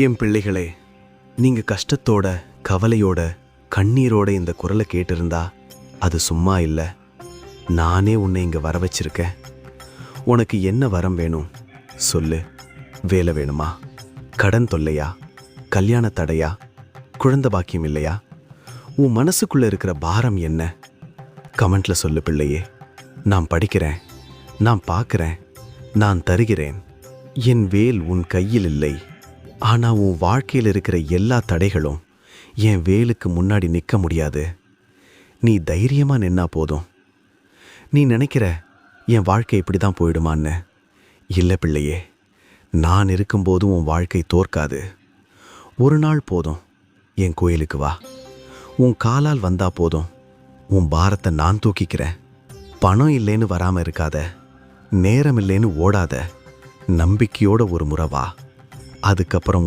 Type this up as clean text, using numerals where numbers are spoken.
என் பிள்ளைகளே, நீங்க கஷ்டத்தோட கவலையோட கண்ணீரோட இந்த குரலை கேட்டிருந்தா அது சும்மா இல்லை. நானே உன்னை இங்க வர வச்சிருக்கேன். உனக்கு என்ன வரம் வேணும் சொல்லு. வேலை வேணுமா? கடன் தொல்லையா? கல்யாண தடையா? குழந்தை பாக்கியம் இல்லையா? உன் மனசுக்குள்ள இருக்கிற பாரம் என்ன? கமெண்ட்ல சொல்லு பிள்ளையே. நான் படிக்கிறேன், நான் பார்க்கிறேன், நான் தருகிறேன். என் வேல் உன் கையில் இல்லை. ஆனா உன் வாழ்க்கையில் இருக்கிற எல்லா தடைகளும் என் வேலுக்கு முன்னாடி நிற்க முடியாது. நீ தைரியமா நின்னா போதும். நீ நினைக்கிற என் வாழ்க்கை இப்படி தான் போயிடுமான்னு. இல்லை பிள்ளையே, நான் இருக்கும்போதும் உன் வாழ்க்கை தோற்காது. ஒரு நாள் போதும், என் கோயிலுக்கு வா. உன் காலால் வந்தா போதும், உன் பாரத்தை நான் தூக்கிக்கிறேன். பணம் இல்லைன்னு வராம இருக்காத, நேரம் இல்லைன்னு ஓடாத. நம்பிக்கையோட ஒரு முறை வா. அதுக்கப்புறம்